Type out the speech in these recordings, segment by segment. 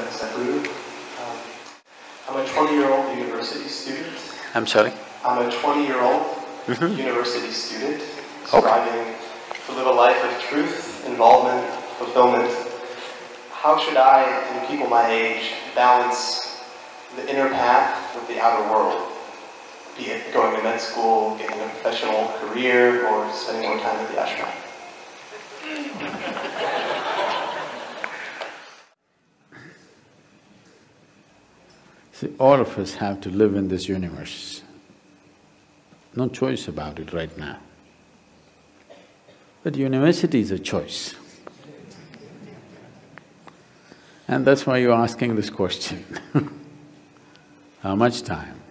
Sadhguru. I'm a 20-year-old university student. I'm sorry? I'm a 20-year-old university student striving to live a life of truth, involvement, fulfillment. How should I and people my age balance the inner path with the outer world? Be it going to med school, getting a professional career, or spending more time at the ashram. See, all of us have to live in this universe. No choice about it right now. But university is a choice. And that's why you're asking this question. How much time?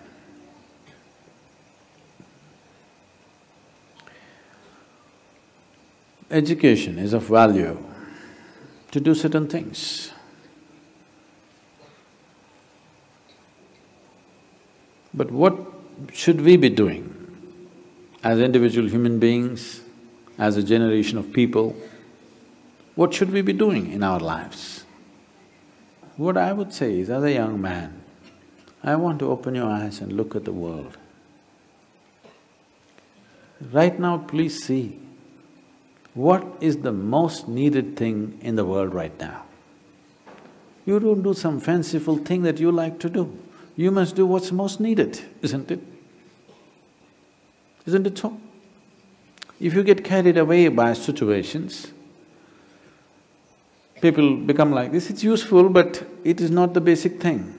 Education is of value to do certain things. But what should we be doing as individual human beings, as a generation of people? What should we be doing in our lives? What I would say is, as a young man, I want to open your eyes and look at the world. Right now, please see, what is the most needed thing in the world right now? You don't do some fanciful thing that you like to do. You must do what's most needed, isn't it? Isn't it so? If you get carried away by situations, people become like this, it's useful but it is not the basic thing.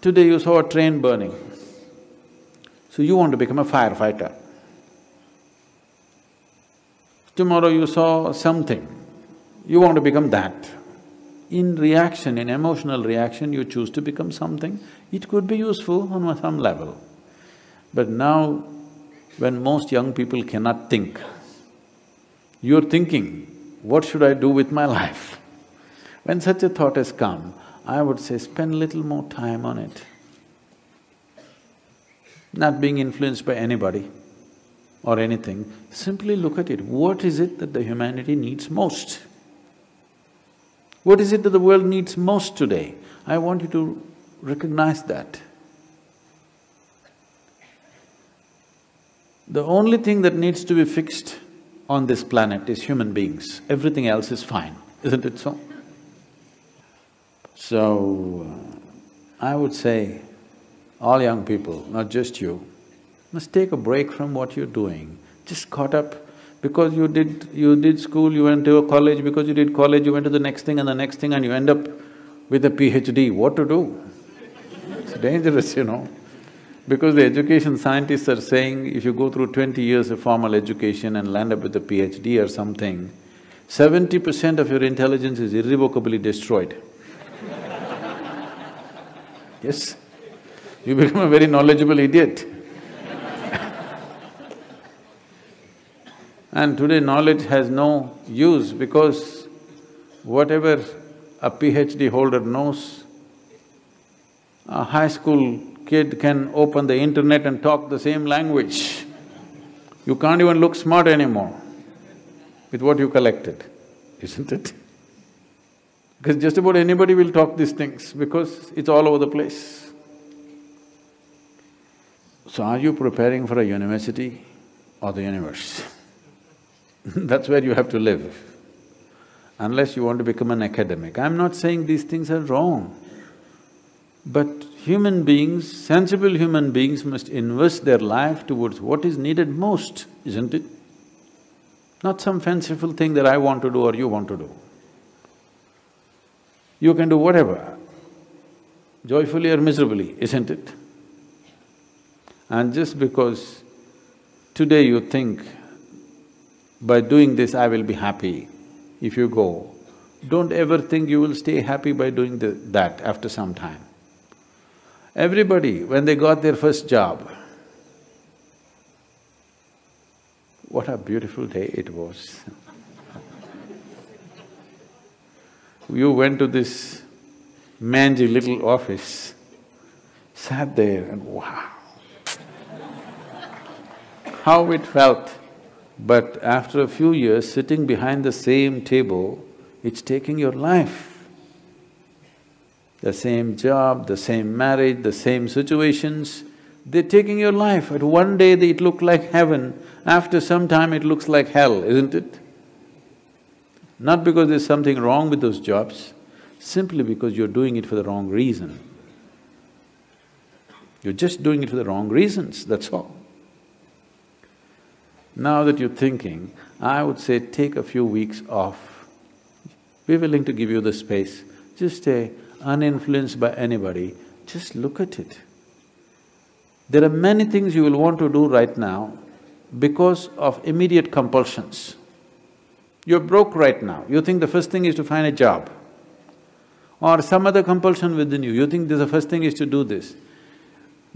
Today you saw a train burning, so you want to become a firefighter. Tomorrow you saw something, you want to become that. In reaction, in emotional reaction, you choose to become something. It could be useful on some level. But now, when most young people cannot think, you're thinking, what should I do with my life? When such a thought has come, I would say spend a little more time on it. Not being influenced by anybody or anything, simply look at it. What is it that the humanity needs most? What is it that the world needs most today? I want you to recognize that. The only thing that needs to be fixed on this planet is human beings. Everything else is fine, isn't it so? So, I would say, all young people, not just you, must take a break from what you're doing. Just caught up. Because you did school, you went to a college, because you did college, you went to the next thing and the next thing and you end up with a PhD. What to do? It's dangerous, you know. Because the education scientists are saying if you go through 20 years of formal education and land up with a PhD or something, 70% of your intelligence is irrevocably destroyed. Yes, you become a very knowledgeable idiot. And today knowledge has no use because whatever a PhD holder knows, a high school kid can open the internet and talk the same language. You can't even look smart anymore with what you collected, isn't it? Because just about anybody will talk these things because it's all over the place. So are you preparing for a university or the universe? That's where you have to live, unless you want to become an academic. I'm not saying these things are wrong, but human beings, sensible human beings must invest their life towards what is needed most, isn't it? Not some fanciful thing that I want to do or you want to do. You can do whatever, joyfully or miserably, isn't it? And just because today you think, by doing this I will be happy, if you go, don't ever think you will stay happy by doing that after some time. Everybody, when they got their first job, what a beautiful day it was. You went to this mangy little office, sat there and wow, how it felt. But after a few years, sitting behind the same table, it's taking your life. the same job, the same marriage, the same situations. They're taking your life. At one day it looked like heaven, after some time it looks like hell, isn't it? Not because there's something wrong with those jobs, simply because you're doing it for the wrong reason. You're just doing it for the wrong reasons, that's all. Now that you're thinking, I would say take a few weeks off. We're willing to give you the space. Just stay uninfluenced by anybody, just look at it. There are many things you will want to do right now because of immediate compulsions. You're broke right now, you think the first thing is to find a job. Or some other compulsion within you, you think the first thing is to do this.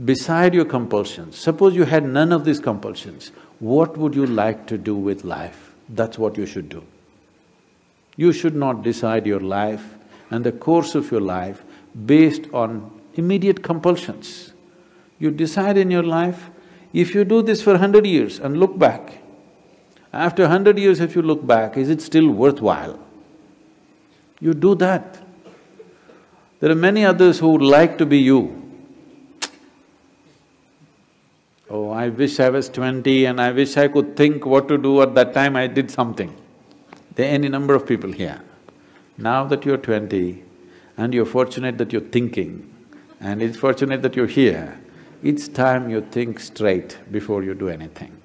Beside your compulsions, suppose you had none of these compulsions, what would you like to do with life? That's what you should do. You should not decide your life and the course of your life based on immediate compulsions. You decide in your life, if you do this for 100 years and look back, after 100 years if you look back, is it still worthwhile? You do that. There are many others who would like to be you. Oh, I wish I was 20 and I wish I could think what to do at that time I did something. There are any number of people here. Now that you're 20 and you're fortunate that you're thinking and it's fortunate that you're here, it's time you think straight before you do anything.